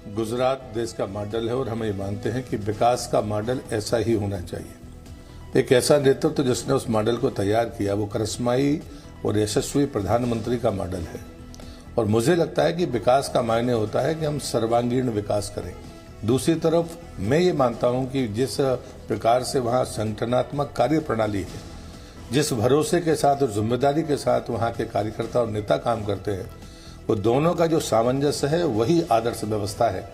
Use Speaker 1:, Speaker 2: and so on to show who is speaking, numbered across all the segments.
Speaker 1: गुजरात देश का मॉडल है और हम ये मानते हैं कि विकास का मॉडल ऐसा ही होना चाहिए। एक ऐसा नेतृत्व जिसने उस मॉडल को तैयार किया वो करिश्माई और यशस्वी प्रधानमंत्री का मॉडल है। और मुझे लगता है कि विकास का मायने होता है कि हम सर्वांगीण विकास करें। दूसरी तरफ मैं ये मानता हूं कि जिस प्रकार से वहाँ संगठनात्मक कार्य प्रणाली है, जिस भरोसे के साथ और जिम्मेदारी के साथ वहाँ के कार्यकर्ता और नेता काम करते हैं, वो दोनों का जो सामंजस्य है वही आदर्श व्यवस्था है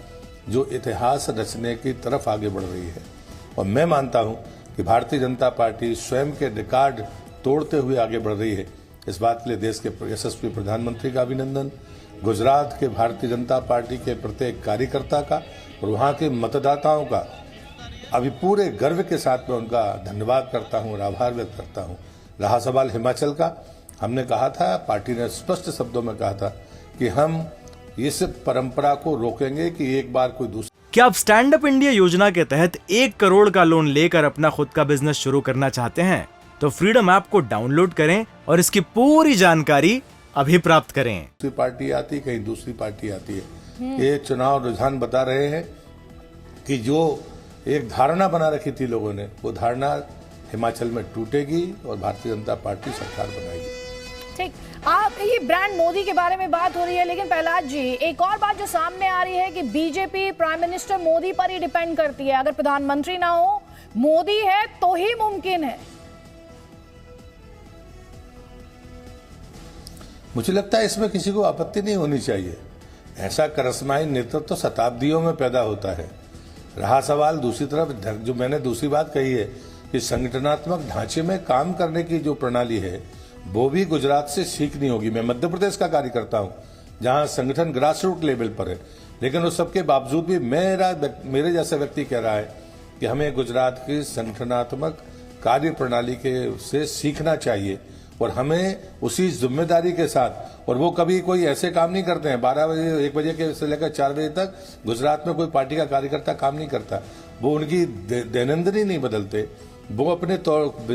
Speaker 1: जो इतिहास रचने की तरफ आगे बढ़ रही है। और मैं मानता हूं कि भारतीय जनता पार्टी स्वयं के रिकॉर्ड तोड़ते हुए आगे बढ़ रही है। इस बात के लिए देश के यशस्वी प्रधानमंत्री का अभिनंदन, गुजरात के भारतीय जनता पार्टी के प्रत्येक कार्यकर्ता का और वहां के मतदाताओं का अभी पूरे गर्व के साथ मैं उनका धन्यवाद करता हूं और आभार व्यक्त करता हूं। रहा सवाल हिमाचल का, हमने कहा था, पार्टी ने स्पष्ट शब्दों में कहा था कि हम इस परंपरा को रोकेंगे कि एक बार कोई दूसरा।
Speaker 2: क्या आप स्टैंड अप इंडिया योजना के तहत 1 करोड़ का लोन लेकर अपना खुद का बिजनेस शुरू करना चाहते हैं? तो फ्रीडम ऐप को डाउनलोड करें और इसकी पूरी जानकारी अभी प्राप्त करें।
Speaker 1: दूसरी पार्टी आती, कहीं दूसरी पार्टी आती है। ये चुनाव रुझान बता रहे हैं कि जो एक धारणा बना रखी थी लोगों ने, वो धारणा हिमाचल में टूटेगी और भारतीय जनता पार्टी सरकार बनाएगी।
Speaker 3: ठीक, आप ये ब्रांड मोदी के बारे में बात हो रही है, लेकिन प्रहलाद जी, एक और बात जो सामने आ रही है कि बीजेपी प्राइम मिनिस्टर मोदी पर ही डिपेंड करती है। अगर प्रधानमंत्री ना हो, मोदी है तो ही मुमकिन है।
Speaker 1: मुझे लगता है इसमें किसी को आपत्ति नहीं होनी चाहिए। ऐसा करिश्माई नेतृत्व तो शताब्दियों में पैदा होता है। रहा सवाल दूसरी तरफ, जो मैंने दूसरी बात कही है कि संगठनात्मक ढांचे में काम करने की जो प्रणाली है वो भी गुजरात से सीखनी होगी। मैं मध्य प्रदेश का कार्यकर्ता हूं जहां संगठन ग्रास रूट लेवल पर है, लेकिन उस सबके बावजूद भी मेरे जैसा व्यक्ति कह रहा है कि हमें गुजरात की संगठनात्मक कार्य प्रणाली के से सीखना चाहिए और हमें उसी जिम्मेदारी के साथ। और वो कभी कोई ऐसे काम नहीं करते हैं 12 बजे 1 बजे के से लेकर 4 बजे तक गुजरात में कोई पार्टी का कार्यकर्ता काम नहीं करता। वो उनकी दैनंदिनी नहीं बदलते, वो अपने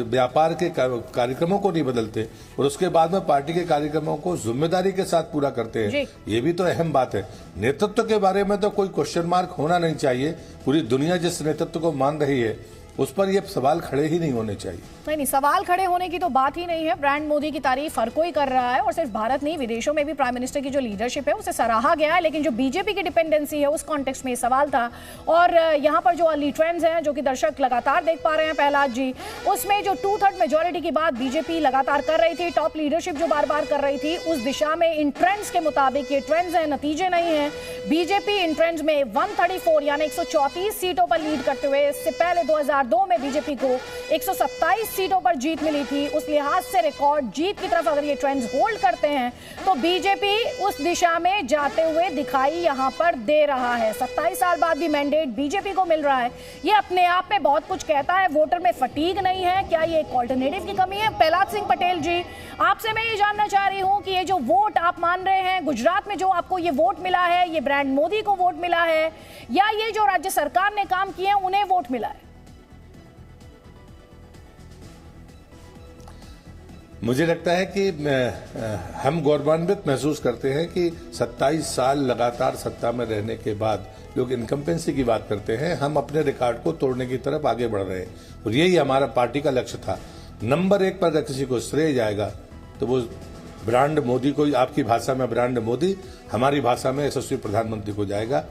Speaker 1: व्यापार के कार्यक्रमों को नहीं बदलते और उसके बाद में पार्टी के कार्यक्रमों को जिम्मेदारी के साथ पूरा करते हैं। ये भी तो अहम बात है। नेतृत्व के बारे में तो कोई क्वेश्चन मार्क होना नहीं चाहिए। पूरी दुनिया जिस नेतृत्व को मान रही है उस पर ये सवाल खड़े ही नहीं होने चाहिए।
Speaker 3: नहीं, सवाल खड़े होने की तो बात ही नहीं है। ब्रांड मोदी की तारीफ हर कोई कर रहा है और सिर्फ भारत नहीं, विदेशों में भी प्राइम मिनिस्टर की जो लीडरशिप है उसे सराहा गया है। लेकिन जो बीजेपी की डिपेंडेंसी है उस कॉन्टेक्स्ट में सवाल था। और यहाँ पर जो अर्ली ट्रेंड्स हैं जो कि दर्शक लगातार देख पा रहे हैं प्रहलाद जी, उसमें जो 2/3 मेजोरिटी की बात बीजेपी लगातार कर रही थी, टॉप लीडरशिप जो बार बार कर रही थी, उस दिशा में इन ट्रेंड्स के मुताबिक ये ट्रेंड्स हैं, नतीजे नहीं है। बीजेपी इन ट्रेंड्स में 134 यानी 134 सीटों पर लीड करते हुए, इससे पहले 2002 में बीजेपी को 127 सीटों पर जीत मिली थी। उस लिहाज से रिकॉर्ड जीत की तरफ अगर ये ट्रेंड्स होल्ड करते हैं तो बीजेपी उस दिशा में जाते हुए दिखाई यहां पर दे रहा है। 27 साल बाद भी मैंडेट बीजेपी को मिल रहा है। ये अपने आप में बहुत कुछ कहता है। वोटर में फटीग नहीं है। क्या ये एक ऑल्टरनेटिव की कमी है? प्रहलाद सिंह पटेल जी, आपसे मैं ये जानना चाह रही हूं कि ये जो वोट आप मान रहे हैं, गुजरात में जो आपको ये वोट मिला है, ये ब्रांड मोदी को वोट मिला है या ये जो राज्य सरकार ने काम किए हैं उन्हें वोट मिला है?
Speaker 1: मुझे लगता है कि हम गौरवान्वित महसूस करते हैं कि 27 साल लगातार सत्ता में रहने के बाद लोग इनकम्पेंसी की बात करते हैं। हम अपने रिकॉर्ड को तोड़ने की तरफ आगे बढ़ रहे हैं और यही हमारा पार्टी का लक्ष्य था। नंबर 1 पर अगर किसी को श्रेय जाएगा तो वो ब्रांड मोदी को, आपकी भाषा में ब्रांड मोदी, हमारी भाषा में यशस्वी प्रधानमंत्री को जाएगा।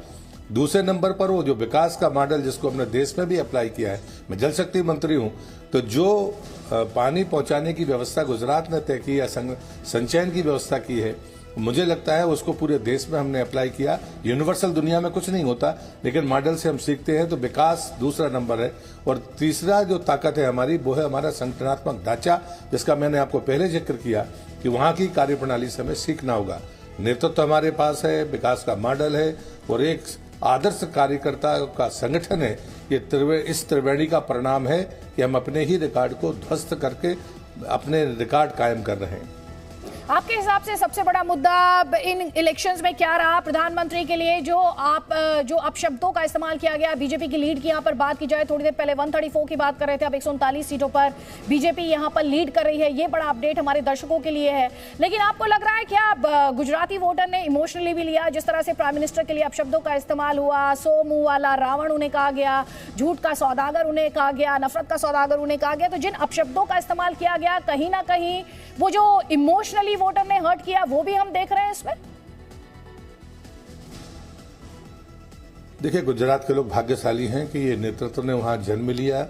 Speaker 1: दूसरे नंबर पर वो जो विकास का मॉडल जिसको हमने देश में भी अप्लाई किया है, मैं जल शक्ति मंत्री हूं, तो जो पानी पहुंचाने की व्यवस्था गुजरात ने तय की या संचयन की व्यवस्था की है, मुझे लगता है उसको पूरे देश में हमने अप्लाई किया। यूनिवर्सल दुनिया में कुछ नहीं होता, लेकिन मॉडल से हम सीखते हैं। तो विकास दूसरा नंबर है और तीसरा जो ताकत है हमारी वो है हमारा संगठनात्मक ढांचा, जिसका मैंने आपको पहले जिक्र किया कि वहां की कार्यप्रणाली से हमें सीखना होगा। नेतृत्व हमारे पास है, विकास का मॉडल है और एक आदर्श कार्यकर्ता का संगठन है। ये इस त्रिवेणी का परिणाम है कि हम अपने ही रिकॉर्ड को ध्वस्त करके अपने रिकॉर्ड कायम कर रहे हैं।
Speaker 3: आपके हिसाब से सबसे बड़ा मुद्दा इन इलेक्शंस में क्या रहा प्रधानमंत्री के लिए? जो अपशब्दों का इस्तेमाल किया गया, बीजेपी की लीड की यहाँ पर बात की जाए, थोड़ी देर पहले 134 की बात कर रहे थे, अब 139 सीटों पर बीजेपी यहाँ पर लीड कर रही है, ये बड़ा अपडेट हमारे दर्शकों के लिए है। लेकिन आपको लग रहा है क्या गुजराती वोटर ने इमोशनली भी लिया, जिस तरह से प्राइम मिनिस्टर के लिए अपशब्दों का इस्तेमाल हुआ, सो मुंह वाला रावण उन्हें कहा गया, झूठ का सौदागर उन्हें कहा गया, नफरत का सौदागर उन्हें कहा गया, तो जिन अपशब्दों का इस्तेमाल किया गया, कहीं ना कहीं वो जो इमोशनली वोटर ने हर्ट किया, वो भी हम देख रहे हैं इसमें।
Speaker 1: देखिए, गुजरात के लोग भाग्यशाली हैं कि ये नेतृत्व ने वहां जन्म लिया,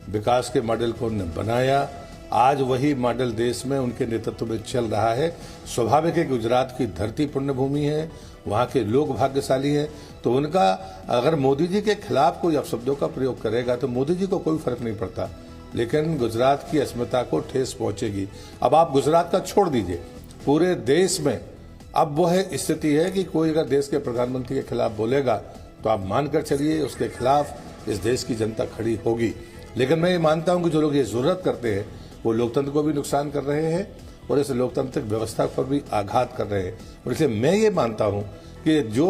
Speaker 1: विकास के मॉडल को बनाया, आज वही मॉडल देश में उनके नेतृत्व में चल रहा है। स्वाभाविक है, गुजरात की धरती पुण्य भूमि है, वहां के लोग भाग्यशाली हैं, तो उनका अगर मोदी जी के खिलाफ कोई अपशब्दों का प्रयोग करेगा तो मोदी जी को कोई फर्क नहीं पड़ता, लेकिन गुजरात की अस्मिता को ठेस पहुंचेगी। अब आप गुजरात का छोड़ दीजिए, पूरे देश में अब वो है स्थिति है कि कोई अगर देश के प्रधानमंत्री के खिलाफ बोलेगा तो आप मानकर चलिए उसके खिलाफ इस देश की जनता खड़ी होगी। लेकिन मैं ये मानता हूं कि जो लोग ये जरूरत करते हैं वो लोकतंत्र को भी नुकसान कर रहे हैं और इस लोकतांत्रिक व्यवस्था पर भी आघात कर रहे हैं। और इसलिए मैं ये मानता हूं कि जो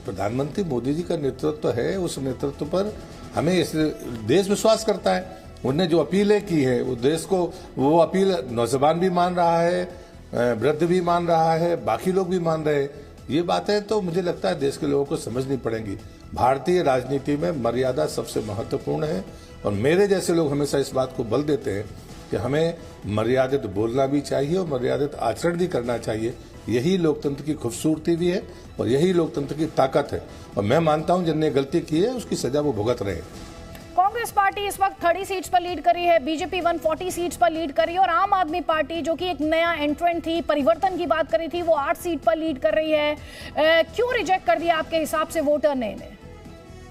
Speaker 1: प्रधानमंत्री मोदी जी का नेतृत्व है, उस नेतृत्व पर हमें इस देश विश्वास करता है। उन्होंने जो अपीलें की है वो देश को, वो अपील नौजवान भी मान रहा है, वृद्ध भी मान रहा है, बाकी लोग भी मान रहे हैं। ये बातें तो मुझे लगता है देश के लोगों को समझनी पड़ेंगी। भारतीय राजनीति में मर्यादा सबसे महत्वपूर्ण है और मेरे जैसे लोग हमेशा इस बात को बल देते हैं कि हमें मर्यादित बोलना भी चाहिए और मर्यादित आचरण भी करना चाहिए। यही लोकतंत्र की खूबसूरती भी है और यही लोकतंत्र की ताकत है। और मैं मानता हूं जिनने गलती की है उसकी सजा वो भुगत रहे।
Speaker 3: कांग्रेस पार्टी इस वक्त 30 सीट्स पर लीड कर रही है, बीजेपी 140 सीट्स पर लीड कर रही है और आम आदमी पार्टी जो कि एक नया एंट्रेंट थी, परिवर्तन की बात कर रही थी, वो 8 सीट पर लीड कर रही है। क्यों रिजेक्ट कर दिया आपके हिसाब से वोटर ने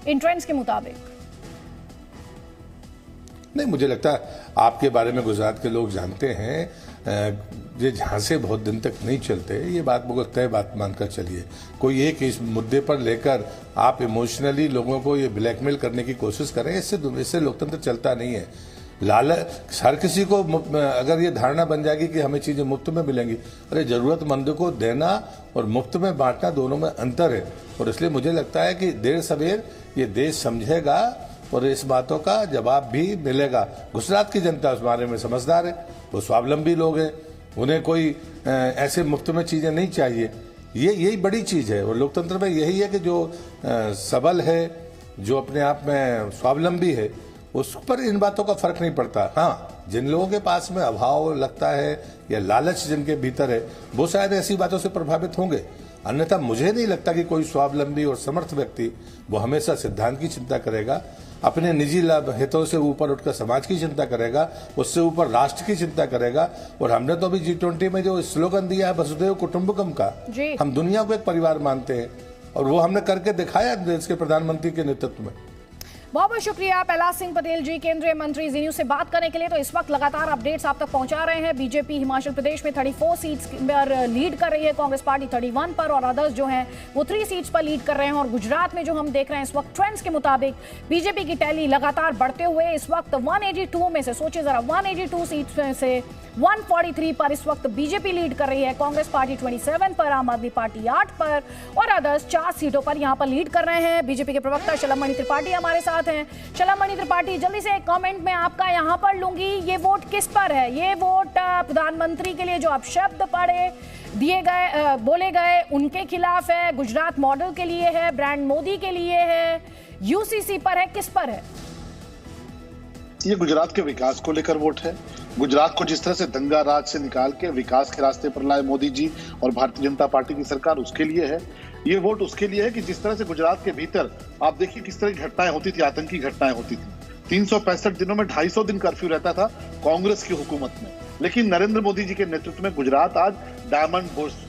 Speaker 3: इन ट्रेंड्स के मुताबिक?
Speaker 1: नहीं, मुझे लगता है आपके बारे में गुजरात के लोग जानते हैं, ये झांसे बहुत दिन तक नहीं चलते, ये बात मुझे तय बात मानकर चलिए। कोई एक इस मुद्दे पर लेकर आप इमोशनली लोगों को ये ब्लैकमेल करने की कोशिश करें, इससे लोकतंत्र चलता नहीं है। लालच, हर किसी को अगर ये धारणा बन जाएगी कि हमें चीजें मुफ्त में मिलेंगी, अरे जरूरतमंद को देना और मुफ्त में बांटना दोनों में अंतर है। और इसलिए मुझे लगता है कि देर सवेर ये देश समझेगा और इस बातों का जवाब भी मिलेगा। गुजरात की जनता उस बारे में समझदार है, वो स्वावलंबी लोग हैं, उन्हें कोई ऐसे मुफ्त में चीजें नहीं चाहिए। यही बड़ी चीज है और लोकतंत्र में यही है कि जो सबल है, जो अपने आप में स्वावलंबी है, उस पर इन बातों का फर्क नहीं पड़ता। हाँ, जिन लोगों के पास में अभाव लगता है या लालच जिनके भीतर है, वो शायद ऐसी बातों से प्रभावित होंगे। अन्यथा मुझे नहीं लगता कि कोई स्वावलंबी और समर्थ व्यक्ति वो हमेशा सिद्धांत की चिंता करेगा, अपने निजी लाभ हितों से ऊपर उठकर समाज की चिंता करेगा, उससे ऊपर राष्ट्र की चिंता करेगा। और हमने तो अभी G20 में जो स्लोगन दिया है वसुधैव कुटुंबकम का, हम दुनिया को एक परिवार मानते हैं और वो हमने करके दिखाया देश के प्रधानमंत्री के नेतृत्व में।
Speaker 3: बहुत बहुत शुक्रिया प्रहलाद सिंह पटेल जी, केंद्रीय मंत्री, जी न्यूज से बात करने के लिए। तो इस वक्त लगातार अपडेट्स आप तक पहुंचा रहे हैं। बीजेपी हिमाचल प्रदेश में 34 सीट्स पर लीड कर रही है, कांग्रेस पार्टी 31 पर और अदर्स जो हैं वो 3 सीट्स पर लीड कर रहे हैं। और गुजरात में जो हम देख रहे हैं इस वक्त ट्रेंड्स के मुताबिक बीजेपी की टैली लगातार बढ़ते हुए इस वक्त 182 में से, सोचिए जरा, 182 सीट्स में से 143 पर इस वक्त बीजेपी लीड कर रही है। कांग्रेस पार्टी 27 पर, आम आदमी पार्टी 8 पर और अदर्स 4 सीटों पर यहां पर लीड कर रहे हैं। बीजेपी के प्रवक्ता शलमणि त्रिपाठी हमारे साथ हैं। शलमणि त्रिपाठी, जल्दी से एक कमेंट में आपका यहां पर लूंगी, ये वोट किस पर है? ये वोट प्रधानमंत्री के लिए जो अपशब्द दिए गए, बोले गए, उनके खिलाफ है, गुजरात मॉडल के लिए है, ब्रांड मोदी के लिए है, यूसीसी पर है, किस पर है?
Speaker 4: ये गुजरात के विकास को लेकर वोट है। गुजरात को जिस तरह से दंगा राज से निकाल के विकास के रास्ते पर लाए मोदी जी और भारतीय जनता पार्टी की सरकार, उसके लिए है। ये वोट उसके लिए है कि जिस तरह से गुजरात के भीतर आप देखिए किस तरह की घटनाएं होती थी, आतंकी घटनाएं होती थी। 365 दिनों में 250 दिन कर्फ्यू रहता था कांग्रेस की हुकूमत में, लेकिन नरेंद्र मोदी जी के नेतृत्व में गुजरात आज डायमंड बोर्ड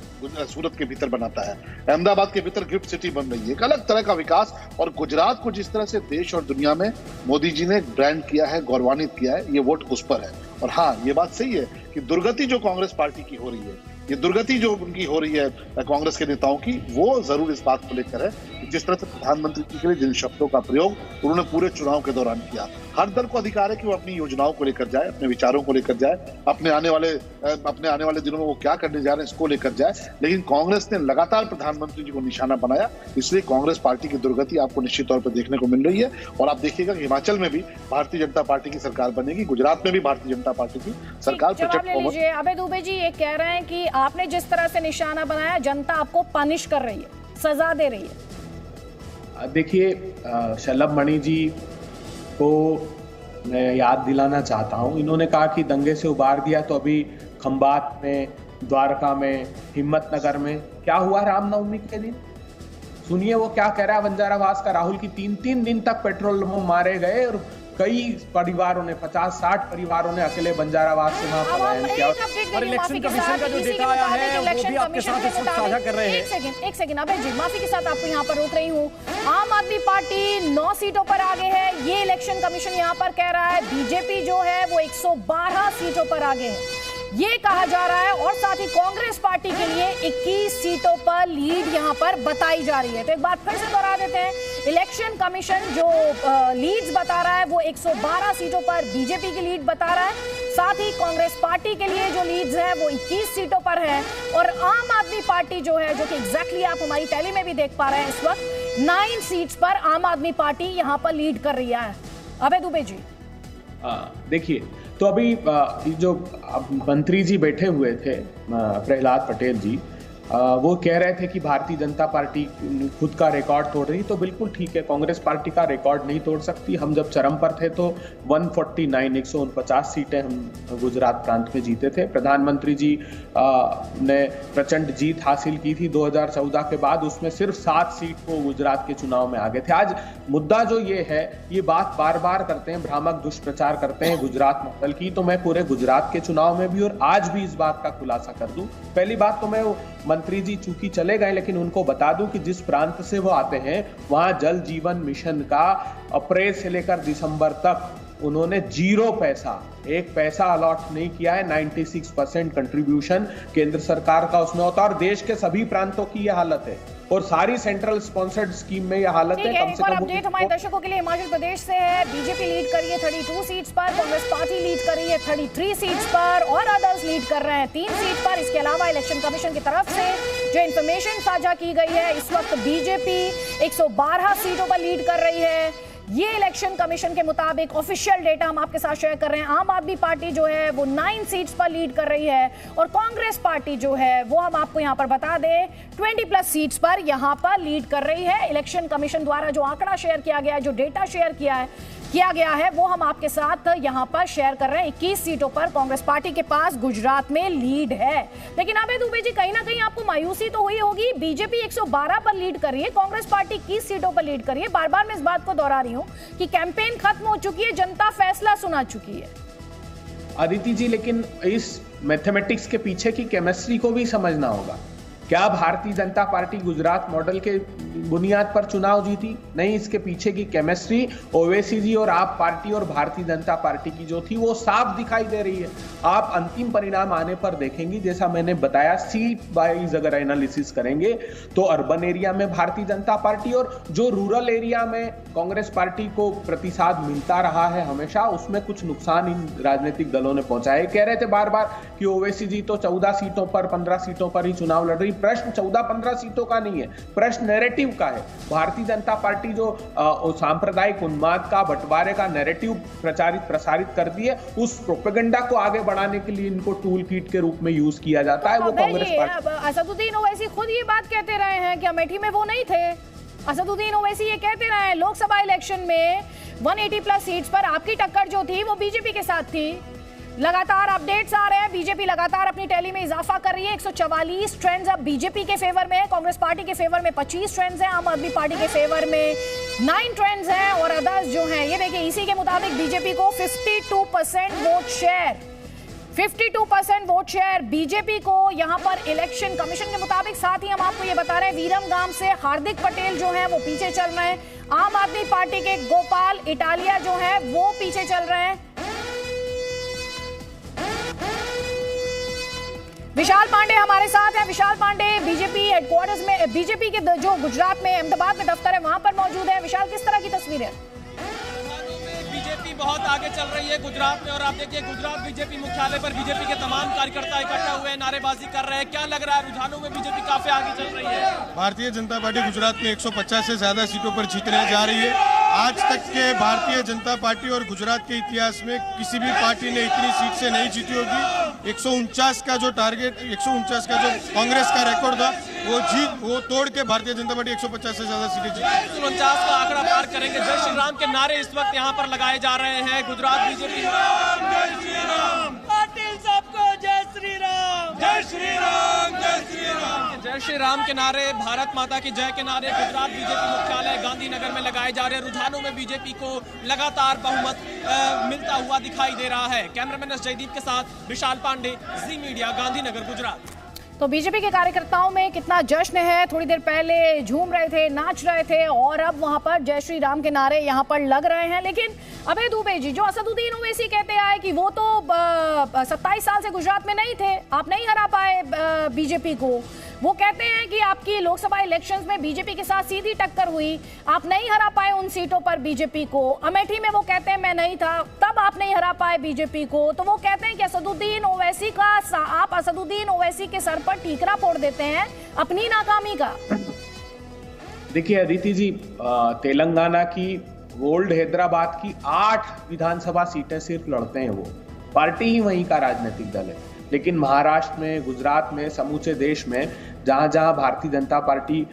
Speaker 4: सूरत के भीतर बनाता है, अहमदाबाद के भीतर गिफ्ट सिटी बन रही है, एक अलग तरह का विकास। और गुजरात को जिस तरह से देश और दुनिया में मोदी जी ने ब्रांड किया है, गौरवान्वित किया है, ये वोट उस पर है। और हाँ, ये बात सही है कि दुर्गति जो कांग्रेस पार्टी की हो रही है, ये दुर्गति जो उनकी हो रही है कांग्रेस के नेताओं की, वो जरूर इस बात को लेकर है कि जिस तरह से प्रधानमंत्री के लिए जिन शब्दों का प्रयोग उन्होंने पूरे चुनाव के दौरान किया। हर दल को अधिकार है कि वो अपनी योजनाओं को लेकर जाए, अपने विचारों को लेकर जाए, अपने आने वाले दिनों में वो क्या करने जा रहे हैं इसको लेकर जाए। लेकिन कांग्रेस ने लगातार प्रधानमंत्री जी को निशाना बनाया, इसलिए कांग्रेस पार्टी की दुर्गति आपको निश्चित तौर पर देखने को मिल रही है। और आप देखिएगा कि हिमाचल में भी भारतीय जनता पार्टी की सरकार बनेगी, गुजरात में भी भारतीय जनता पार्टी की सरकार।
Speaker 3: अभय दुबे जी ये कह रहे हैं कि आपने जिस तरह से निशाना बनाया, जनता आपको पनिश कर रही है, सजा दे रही है।
Speaker 5: देखिए, शलभ मणि जी को मैं याद दिलाना चाहता हूं, इन्होंने कहा कि दंगे से उबार दिया, तो अभी खंबात में, द्वारका में, हिम्मतनगर में क्या हुआ रामनवमी के दिन? सुनिए वो क्या कह रहा है बंजारावास का राहुल की 3-3 दिन तक पेट्रोल मारे गए और कई परिवारों ने 50-60 परिवारों ने अकेले बंजारावास से वहां पलायन किया।
Speaker 2: और इलेक्शन कमीशन का जो डेटा आया है वो भी आपके साथ इस वक्त साझा कर रहे हैं।
Speaker 3: एक सेकंड अभय जी, माफी के साथ आपको यहाँ पर रोक रही हूँ। आम आदमी पार्टी 9 सीटों पर आगे है, ये इलेक्शन कमीशन यहाँ पर कह रहा है। बीजेपी जो है वो 112 सीटों पर आगे है, ये कहा जा रहा है। और साथ ही कांग्रेस पार्टी के लिए 21 सीटों पर लीड यहां पर बताई जा रही है। तो एक बात फिर से दोहरा देते हैं, इलेक्शन कमीशन जो लीड्स बता रहा है वो 112 सीटों पर बीजेपी की लीड बता रहा है। साथ ही कांग्रेस पार्टी के लिए जो लीड्स है वो 21 सीटों पर है। और आम आदमी पार्टी जो है, जो कि एग्जैक्टली आप हमारी टैली में भी देख पा रहे हैं इस वक्त, 9 सीट्स पर आम आदमी पार्टी यहां पर लीड कर रही है। अभय दुबे जी
Speaker 5: देखिए, तो अभी जो मंत्री जी बैठे हुए थे, प्रहलाद पटेल जी, वो कह रहे थे कि भारतीय जनता पार्टी खुद का रिकॉर्ड तोड़ रही। तो बिल्कुल ठीक है, कांग्रेस पार्टी का रिकॉर्ड नहीं तोड़ सकती। हम जब चरम पर थे तो 149 सीटें हम गुजरात प्रांत में जीते थे। प्रधानमंत्री जी ने प्रचंड जीत हासिल की थी 2014 के बाद, उसमें सिर्फ 7 सीट को गुजरात के चुनाव में आगे थे। आज मुद्दा जो ये है, ये बात बार बार करते हैं, भ्रामक दुष्प्रचार करते हैं गुजरात मॉडल की। तो मैं पूरे गुजरात के चुनाव में भी और आज भी इस बात का खुलासा कर दूं। पहली बात तो मैं मंत्री जी चूंकि चले गए, लेकिन उनको बता दूं कि जिस प्रांत से वो आते हैं वहां जल जीवन मिशन का अप्रैल से लेकर दिसंबर तक उन्होंने 0 पैसा, 1 पैसा अलॉट नहीं किया है। 96% कंट्रीब्यूशन केंद्र सरकार का उसमें होता है। और देश के सभी प्रांतों की यह हालत है और सारी सेंट्रल स्पॉन्सर्ड स्कीम में यह हालत है।
Speaker 3: कम से कम अपडेट हमारे दर्शकों के लिए हिमाचल प्रदेश से है। बीजेपी लीड कर रही है 32 सीट्स पर, कांग्रेस पार्टी लीड कर रही है 33 सीट्स पर और अदर्स लीड कर रहे हैं 3 सीट पर। इसके अलावा इलेक्शन कमीशन की तरफ से जो इन्फॉर्मेशन साझा की गई है, इस वक्त बीजेपी 112 सीटों पर लीड कर रही है। ये इलेक्शन कमीशन के मुताबिक ऑफिशियल डेटा हम आपके साथ शेयर कर रहे हैं। आम आदमी पार्टी जो है वो 9 सीट्स पर लीड कर रही है और कांग्रेस पार्टी जो है वो हम आपको यहां पर बता दें 20+ सीट्स पर यहां पर लीड कर रही है। इलेक्शन कमीशन द्वारा जो आंकड़ा शेयर किया गया है, जो डेटा शेयर किया गया है, वो हम आपके साथ यहां पर शेयर कर रहे हैं। 21 सीटों पर कांग्रेस पार्टी के पास गुजरात में लीड है। लेकिन अभय दुबे जी, कहीं ना कहीं आपको मायूसी तो हुई होगी। बीजेपी 112 पर लीड कर रही है, कांग्रेस पार्टी 21 सीटों पर लीड कर रही है। बार बार मैं इस बात को दोहरा रही हूं कि कैंपेन खत्म हो चुकी है, जनता फैसला सुना चुकी है।
Speaker 5: अदिति जी, लेकिन इस मैथमेटिक्स के पीछे की केमिस्ट्री को भी समझना होगा। क्या भारतीय जनता पार्टी गुजरात मॉडल के बुनियाद पर चुनाव जीती? नहीं, इसके पीछे की केमिस्ट्री ओवैसी जी और आप पार्टी और भारतीय जनता पार्टी की जो थी वो साफ दिखाई दे रही है। आप अंतिम परिणाम आने पर देखेंगे, जैसा मैंने बताया, सीट वाइज अगर एनालिसिस करेंगे तो अर्बन एरिया में भारतीय जनता पार्टी और जो रूरल एरिया में कांग्रेस पार्टी को प्रतिशत मिलता रहा है हमेशा, उसमें कुछ नुकसान इन राजनीतिक दलों ने पहुंचाया। कह रहे थे बार बार कि ओवैसी जी तो 14 सीटों पर 15 सीटों पर ही चुनाव लड़ रही। प्रश्न 14-15 सीटों का नहीं है, प्रश्न नैरेटिव का है। भारतीय जनता पार्टी जो सांप्रदायिक उन्माद का, बंटवारे का नैरेटिव प्रसारित करती है, उस प्रोपेगेंडा को आगे बढ़ाने के लिए इनको टूल किट के रूप में यूज किया जाता है। वो कांग्रेस पार्टी,
Speaker 3: असदुद्दीन ओवैसी खुद ये बात कहते रहे हैं कि अमेठी में वो नहीं थे। असदुद्दीन ओवैसी ये कहते रहे हैं लोकसभा इलेक्शन में 180+ सीट्स पर आपकी टक्कर जो थी वो बीजेपी के साथ थी। लगातार अपडेट्स आ रहे हैं, बीजेपी लगातार अपनी टैली में इजाफा कर रही है। 144 ट्रेंड्स अब बीजेपी के फेवर में है, कांग्रेस पार्टी के फेवर में 25 ट्रेंड्स हैं, आम आदमी पार्टी के फेवर में 9 ट्रेंड्स हैं और अदर्स जो हैं, ये देखिए इसी के मुताबिक बीजेपी को 52% vote share, 52% vote share BJP को यहां पर इलेक्शन कमीशन के मुताबिक। साथ ही हम आपको ये बता रहे हैं वीरमगाम से हार्दिक पटेल जो हैं वो पीछे चल रहे हैं। आम आदमी पार्टी के गोपाल इटालिया जो हैं वो पीछे चल रहे हैं। विशाल पांडे हमारे साथ हैं। विशाल पांडे बीजेपी हेडक्वार्टर्स में, बीजेपी के जो गुजरात में अहमदाबाद में दफ्तर है वहां पर मौजूद है। विशाल, किस तरह की तस्वीर है?
Speaker 6: बीजेपी बहुत आगे चल रही है गुजरात में, और आप देखिए गुजरात बीजेपी मुख्यालय पर बीजेपी के तमाम कार्यकर्ता इकट्ठा हुए नारेबाजी कर रहे हैं। क्या लग रहा है, रुझानों में बीजेपी काफी आगे चल रही है?
Speaker 7: भारतीय जनता पार्टी गुजरात में 150 से ज्यादा सीटों पर जीतने जा रही है। आज तक के भारतीय जनता पार्टी और गुजरात के इतिहास में किसी भी पार्टी ने इतनी सीट से नहीं जीती होगी। 149 का जो टारगेट, 149 का जो कांग्रेस का रिकॉर्ड था वो तोड़ के भारतीय जनता पार्टी 150 से ज्यादा सीटें जीती।
Speaker 6: 149 का आंकड़ा पार करेंगे। जय श्री राम के नारे इस वक्त यहाँ पर लगाए जा रहे हैं। गुजरात बीजेपी पाटिल सबको जय श्री राम, जय श्री राम, जय श्री राम, जय श्री राम के नारे, भारत माता की जय के नारे गुजरात बीजेपी मुख्यालय गांधीनगर में लगाए जा रहे हैं। रुझानों में बीजेपी को लगातार बहुमत मिलता हुआ दिखाई दे रहा है। कैमरामैन एस जयदीप के साथ विशाल पांडे, जी मीडिया, गांधीनगर, गुजरात।
Speaker 3: तो बीजेपी के कार्यकर्ताओं में कितना जश्न है। थोड़ी देर पहले झूम रहे थे, नाच रहे थे, और अब वहां पर जय श्री राम के नारे यहां पर लग रहे हैं। लेकिन अभय दुबे जी, जो असदुद्दीन ओवैसी कहते आए कि वो तो 27 साल से गुजरात में नहीं थे, आप नहीं हरा पाए बीजेपी को, वो कहते हैं कि आपकी लोकसभा इलेक्शंस में बीजेपी के साथ सीधी टक्कर हुई, आप नहीं हरा पाए उन सीटों पर बीजेपी को। अमेठी में वो कहते हैं मैं नहीं था, तब आप नहीं हरा पाए बीजेपी को। तो वो कहते हैं कि असदुद्दीन ओवैसी का, आप असदुद्दीन ओवैसी के सर पर टीकरा फोड़ देते हैं अपनी नाकामी का।
Speaker 5: देखिए अदिति जी, तेलंगाना की, ओल्ड हैदराबाद की 8 विधानसभा सीटें सिर्फ लड़ते हैं वो, पार्टी ही वहीं का राजनीतिक दल है। लेकिन महाराष्ट्र में, गुजरात में, समूचे देश में जहां जहां भारतीय जनता पार्टी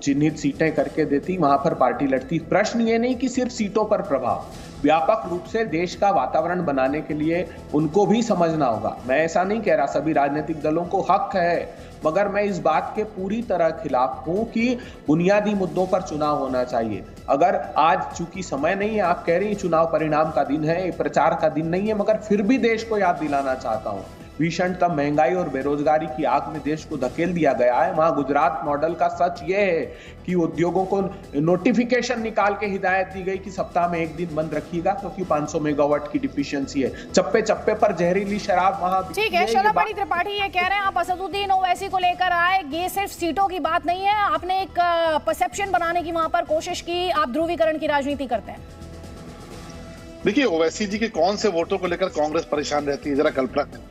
Speaker 5: चिन्हित सीटें करके देती, वहां पर पार्टी लड़ती। प्रश्न ये नहीं कि सिर्फ सीटों पर प्रभाव, व्यापक रूप से देश का वातावरण बनाने के लिए उनको भी समझना होगा। मैं ऐसा नहीं कह रहा, सभी राजनीतिक दलों को हक है, मगर मैं इस बात के पूरी तरह खिलाफ हूं कि बुनियादी मुद्दों पर चुनाव होना चाहिए। अगर आज चूंकि समय नहीं है, आप कह रही हैं चुनाव परिणाम का दिन है, प्रचार का दिन नहीं है, मगर फिर भी देश को याद दिलाना चाहता हूं, भीषणतम महंगाई और बेरोजगारी की आग में देश को धकेल दिया गया है। वहां गुजरात मॉडल का सच ये है कि उद्योगों को नोटिफिकेशन निकाल के हिदायत दी गई कि सप्ताह में 1 दिन बंद रखिएगा क्योंकि 500 मेगावाट की डिफिशियंसी है। चप्पे चप्पे पर जहरीली शराब वहां।
Speaker 3: ठीक है, शलभमणि त्रिपाठी ये कह रहे हैं आप असदुद्दीन ओवैसी को लेकर आए, ये सिर्फ सीटों की बात नहीं है, आपने एक परसेप्शन बनाने की वहां पर कोशिश की, आप ध्रुवीकरण की राजनीति करते हैं।
Speaker 4: देखिए, ओवैसी जी के कौन से वोटों को लेकर कांग्रेस परेशान रहती है, जरा कल्पना करें।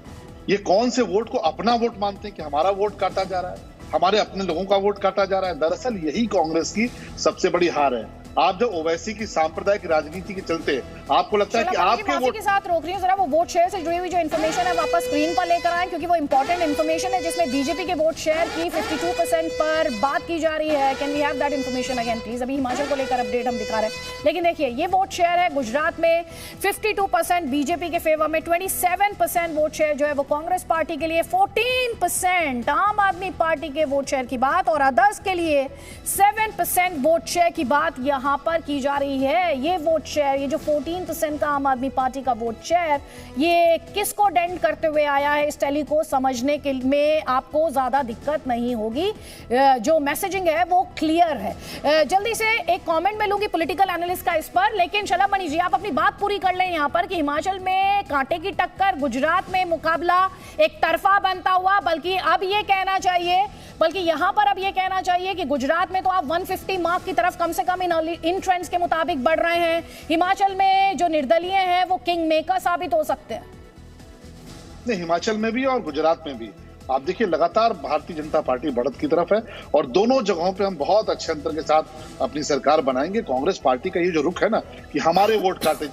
Speaker 4: ये कौन से वोट को अपना वोट मानते हैं कि हमारा वोट काटा जा रहा है, हमारे अपने लोगों का वोट काटा जा रहा है। दरअसल यही कांग्रेस की सबसे बड़ी हार है। आप जो ओवैसी की सांप्रदायिक राजनीति के चलते आपको लगता है कि आपके वोट
Speaker 3: के साथ रोक रही हूं, जरा वो वोट शेयर से जुड़ी हुई जो इन्फॉर्मेशन है वापस स्क्रीन पर लेकर आए, क्योंकि वो इंपॉर्टेंट इन्फॉर्मेशन है जिसमें बीजेपी के वोट शेयर की 52% पर बात की जा रही है। Can we have that information again please? अभी हिमाचल को लेकर अपडेट हम दिखा रहे हैं, लेकिन देखिए ये वोट शेयर है गुजरात में 52% बीजेपी के फेवर में, 27% वोट शेयर जो है वो कांग्रेस पार्टी के लिए, 14% आम आदमी पार्टी के वोट शेयर की बात, और अदर्स के लिए 7% वोट शेयर की बात यहां पर की जा रही है। ये वोट शेयर, ये जो 14% का आम आदमी पार्टी का वोट शेयर, ये किसको डेंट करते हुए आया है, इस टैली को समझने के में आपको ज्यादा दिक्कत नहीं होगी। जो मैसेजिंग है वो क्लियर है। जल्दी से एक कमेंट में लूंगी पॉलिटिकल एनालिस्ट का इस पर, लेकिन शलभमणि जी आप अपनी बात पूरी कर लें यहां पर कि हिमाचल में कांटे की टक्कर, गुजरात में मुकाबला एक तरफा बनता हुआ, बल्कि अब ये कहना चाहिए, बल्कि यहां पर अब ये कहना चाहिए कि गुजरात में तो आप 150 मार्क की तरफ कम से कम इन ट्रेंड्स के मुताबिक बढ़ रहे हैं। हिमाचल में जो निर्दलीय हैं वो किंग मेकर साबित हो सकते हैं।
Speaker 4: नहीं, हिमाचल में भी और गुजरात में भी आप देखिए लगातार भारतीय जनता पार्टी बढ़त की तरफ है, और दोनों जगहों पे हम बहुत अच्छे अंतर के साथ अपनी सरकार बनाएंगे। कांग्रेस पार्टी का ये जो रुख है ना कि हमारे वोट काटे,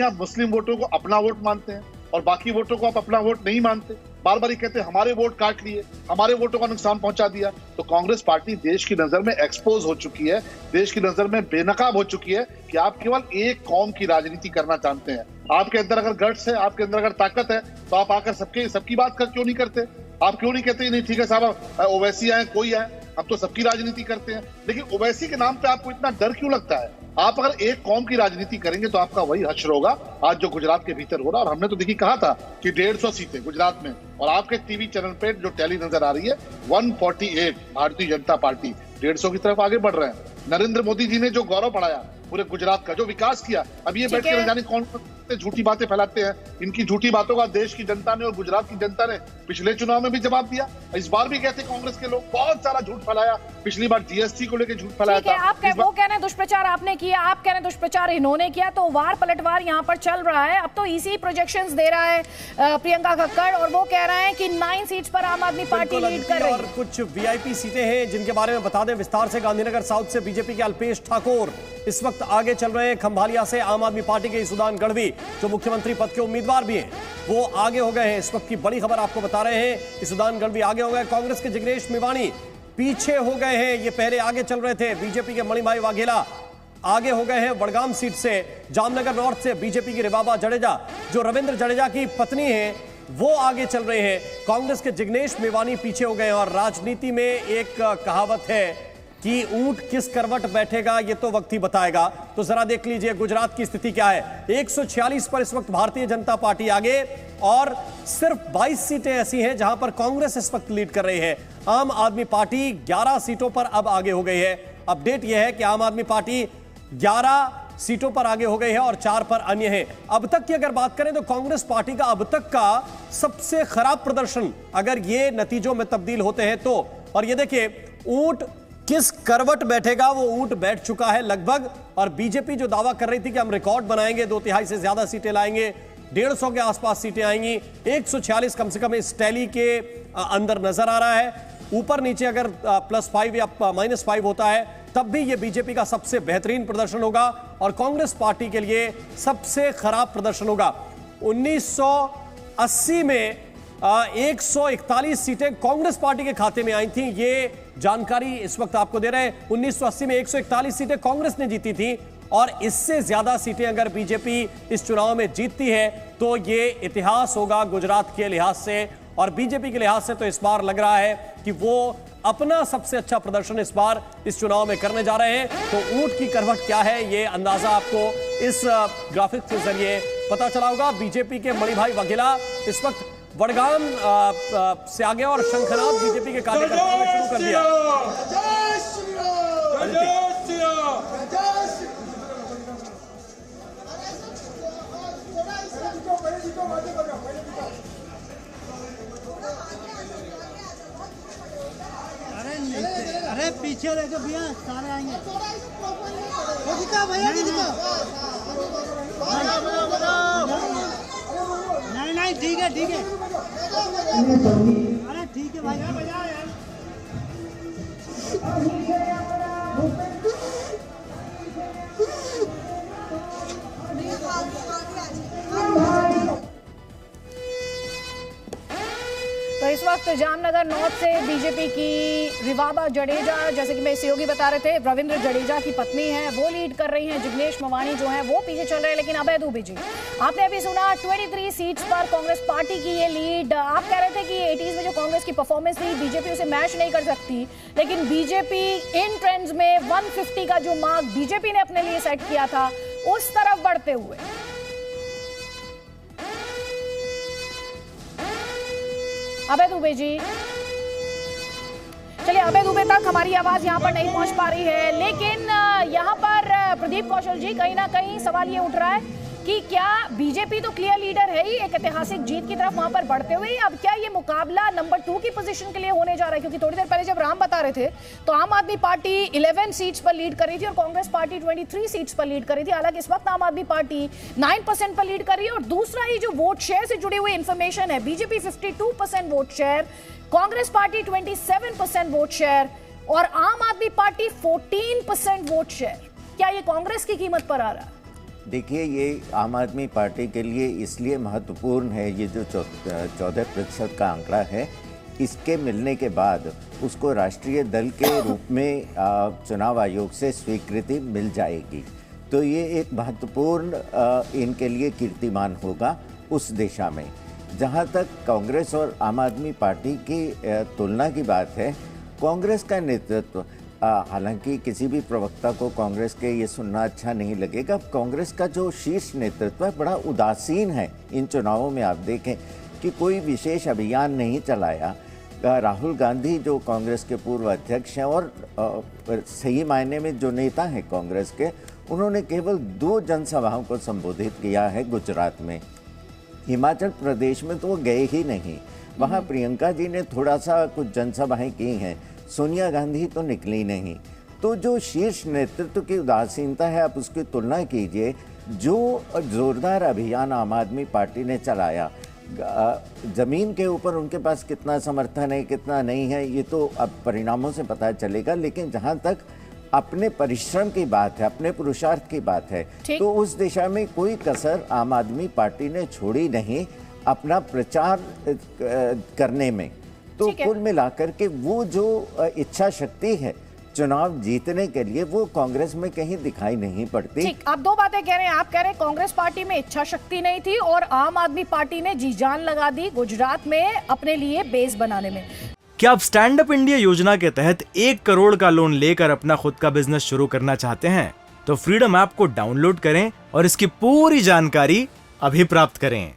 Speaker 4: आप मुस्लिम वोटों को अपना वोट मानते हैं और बाकी वोटों को आप अपना वोट नहीं मानते, बार बार कहते हैं हमारे वोट काट लिए, हमारे वोटों का नुकसान पहुंचा दिया। तो कांग्रेस पार्टी देश की नजर में एक्सपोज हो चुकी है, देश की नजर में बेनकाब हो चुकी है कि आप केवल एक कौम की राजनीति करना जानते हैं। आपके अंदर अगर गट्स है, आपके अंदर अगर ताकत है, तो आप आकर सबकी बात क्यों नहीं करते? आप क्यों नहीं कहते नहीं ठीक है साहब, ओवैसी आए, कोई आए, हम तो सबकी राजनीति करते हैं। लेकिन ओवैसी के नाम पे आपको इतना डर क्यों लगता है? आप अगर एक कौम की राजनीति करेंगे तो आपका वही हश्र होगा आज जो गुजरात के भीतर हो रहा। और हमने तो देखिए कहा था कि 150 सीटें गुजरात में, और आपके टीवी चैनल पे जो टैली नजर आ रही है 148 भारतीय जनता पार्टी 150 की तरफ आगे बढ़ रहे हैं। नरेंद्र मोदी जी ने जो गौरव बढ़ाया पूरे गुजरात का, जो विकास किया, अब ये बैठ के जाने कौन कितने झूठी बातें फैलाते हैं। इनकी झूठी बातों का देश की जनता ने और गुजरात की जनता ने पिछले चुनाव में भी जवाब दिया। इस बार भी कहते कांग्रेस के लोग बहुत सारा झूठ फैलाया, पिछली बार जीएसटी को लेकर झूठ फैलाया था।
Speaker 3: आप वो कह रहे हैं दुष्प्रचार आपने किया, आप कह रहे हैं दुष्प्रचार इन्होंने किया, तो वार पलटवार यहाँ पर चल रहा है। अब तो ईसी प्रोजेक्शंस दे रहा है प्रियंका कक्कड़, और वो कह रहे हैं कि 9 सीट्स पर आम आदमी पार्टी लीड कर रही है।
Speaker 8: और कुछ वीआईपी सीटें हैं जिनके बारे में बता दें विस्तार से। गांधीनगर साउथ से बीजेपी के अल्पेश ठाकुर इस वक्त आगे चल रहे हैं। खंभालिया से आम आदमी पार्टी के ईसुदान गढ़वी जो मुख्यमंत्री पद के उम्मीदवार भी हैं, वो आगे हो गए हैं। इस वक्त की बड़ी खबर आपको बता रहे हैं, ईसुदान गढ़वी आगे हो गए। कांग्रेस के जिग्नेश मेवाणी पीछे हो गए हैं, ये पहले आगे चल रहे थे। बीजेपी के मणिभाई वाघेला आगे हो गए हैं वडगाम सीट से। जामनगर नॉर्थ से बीजेपी की रिबाबा जडेजा जो रविंद्र जडेजा की पत्नी है, वो आगे चल रहे हैं। कांग्रेस के जिग्नेश मेवाणी पीछे हो गए। और राजनीति में एक कहावत है कि ऊंट किस करवट बैठेगा ये तो वक्त ही बताएगा। तो जरा देख लीजिए गुजरात की स्थिति क्या है। 146 पर इस वक्त भारतीय जनता पार्टी आगे, और सिर्फ 22 सीटें ऐसी हैं जहां पर कांग्रेस इस वक्त लीड कर रही है। आम आदमी पार्टी 11 सीटों पर अब आगे हो गई है। अपडेट यह है कि आम आदमी पार्टी 11 सीटों पर आगे हो गई है और 4 पर अन्य है। अब तक की अगर बात करें तो कांग्रेस पार्टी का अब तक का सबसे खराब प्रदर्शन अगर ये नतीजों में तब्दील होते हैं तो, और ये देखिए ऊंट किस करवट बैठेगा, वो ऊंट बैठ चुका है लगभग। और बीजेपी जो दावा कर रही थी कि हम रिकॉर्ड बनाएंगे, 2/3 से ज्यादा सीटें लाएंगे, 150 के आसपास सीटें आएंगी, 146 कम से कम इस टैली के अंदर नजर आ रहा है। ऊपर नीचे अगर +5 या -5 होता है तब भी ये बीजेपी का सबसे बेहतरीन प्रदर्शन होगा और कांग्रेस पार्टी के लिए सबसे खराब प्रदर्शन होगा। 1980 में 141 सीटें कांग्रेस पार्टी के खाते में आई थी, ये जानकारी इस वक्त आपको दे रहे हैं। 1980 में 141 सीटें कांग्रेस ने जीती थी, और इससे ज्यादा सीटें अगर बीजेपी इस चुनाव में जीतती है तो ये इतिहास होगा गुजरात के लिहाज से। और बीजेपी के लिहाज से तो इस बार लग रहा है कि वो अपना सबसे अच्छा प्रदर्शन इस बार इस चुनाव में करने जा रहे हैं। तो ऊंट की करवट क्या है ये अंदाजा आपको इस ग्राफिक के जरिए पता चला होगा। बीजेपी के मणिभाई वाघेला इस वक्त वडगाम से आगे, और शंखनाथ बीजेपी के कार्यकर्ताओं ने शुरू कर दिया।
Speaker 9: अरे पीछे लेके भैया सारे आएंगे। भैया नहीं ठीक है ठीक है। अरे ठीक है भाई।
Speaker 3: तो इस वक्त जामनगर नॉर्थ से बीजेपी की रिबाबा जडेजा, जैसे कि मेरे सहयोगी बता रहे थे, रविंद्र जडेजा की पत्नी है, वो लीड कर रही हैं। जिग्नेश मेवाणी जो है वो पीछे चल रहे हैं। लेकिन अभय दुबे जी, आपने अभी सुना 23 सीट्स पर कांग्रेस पार्टी की ये लीड। आप कह रहे थे कि 80s में जो कांग्रेस की परफॉर्मेंस थी बीजेपी उसे मैच नहीं कर सकती, लेकिन बीजेपी इन ट्रेंड्स में 150 का जो मार्क बीजेपी ने अपने लिए सेट किया था उस तरफ बढ़ते हुए। अभय दुबे जी, चलिए अभय दुबे तक हमारी आवाज यहां पर नहीं पहुंच पा रही है, लेकिन यहां पर प्रदीप कौशल जी, कहीं ना कहीं सवाल ये उठ रहा है कि क्या बीजेपी तो क्लियर लीडर है ही एक ऐतिहासिक जीत की तरफ वहां पर बढ़ते हुए, अब क्या ये मुकाबला नंबर 2 की पोजीशन के लिए होने जा रहा है? क्योंकि थोड़ी देर पहले जब राम बता रहे थे तो आम आदमी पार्टी 11 सीट्स पर लीड कर रही थी और कांग्रेस पार्टी 23 सीट्स पर लीड कर रही थी। हालांकि इस वक्त आम आदमी पार्टी 9% पर लीड कर रही है। और दूसरा ही जो वोट शेयर से जुड़ी हुई इंफॉर्मेशन है, BJP 52% vote share, Congress party 27% vote share और आम आदमी पार्टी 14% वोट शेयर। क्या ये कांग्रेस की कीमत पर आ रहा है?
Speaker 10: देखिए, ये आम आदमी पार्टी के लिए इसलिए महत्वपूर्ण है, ये जो 14% का आंकड़ा है, इसके मिलने के बाद उसको राष्ट्रीय दल के रूप में चुनाव आयोग से स्वीकृति मिल जाएगी। तो ये एक महत्वपूर्ण इनके लिए कीर्तिमान होगा उस दिशा में। जहाँ तक कांग्रेस और आम आदमी पार्टी की तुलना की बात है, कांग्रेस का नेतृत्व, हालांकि किसी भी प्रवक्ता को कांग्रेस के ये सुनना अच्छा नहीं लगेगा, कांग्रेस का जो शीर्ष नेतृत्व है बड़ा उदासीन है। इन चुनावों में आप देखें कि कोई विशेष अभियान नहीं चलाया। राहुल गांधी जो कांग्रेस के पूर्व अध्यक्ष हैं और सही मायने में जो नेता हैं कांग्रेस के, उन्होंने केवल 2 जनसभाओं को संबोधित किया है गुजरात में। हिमाचल प्रदेश में तो वो गए ही नहीं। वहाँ प्रियंका जी ने थोड़ा सा कुछ जनसभाएं की हैं, सोनिया गांधी तो निकली नहीं। तो जो शीर्ष नेतृत्व की उदासीनता है, आप उसकी तुलना कीजिए जो जोरदार अभियान आम आदमी पार्टी ने चलाया। जमीन के ऊपर उनके पास कितना समर्थन है, कितना नहीं है, ये तो अब परिणामों से पता चलेगा। लेकिन जहाँ तक अपने परिश्रम की बात है, अपने पुरुषार्थ की बात है, तो उस दिशा में कोई कसर आम आदमी पार्टी ने छोड़ी नहीं अपना प्रचार करने में। तो कुल मिलाकर के वो जो इच्छा शक्ति है चुनाव जीतने के लिए, वो कांग्रेस में कहीं दिखाई नहीं पड़ती।
Speaker 3: ठीक, आप 2 बातें कह रहे हैं। आप कह रहे हैं कांग्रेस पार्टी में इच्छा शक्ति नहीं थी और आम आदमी पार्टी ने जी जान लगा दी गुजरात में अपने लिए बेस बनाने में।
Speaker 2: क्या आप स्टैंड अप इंडिया योजना के तहत 1 करोड़ का लोन लेकर अपना खुद का बिजनेस शुरू करना चाहते हैं? तो फ्रीडम ऐप को डाउनलोड करें और इसकी पूरी जानकारी अभी प्राप्त करें।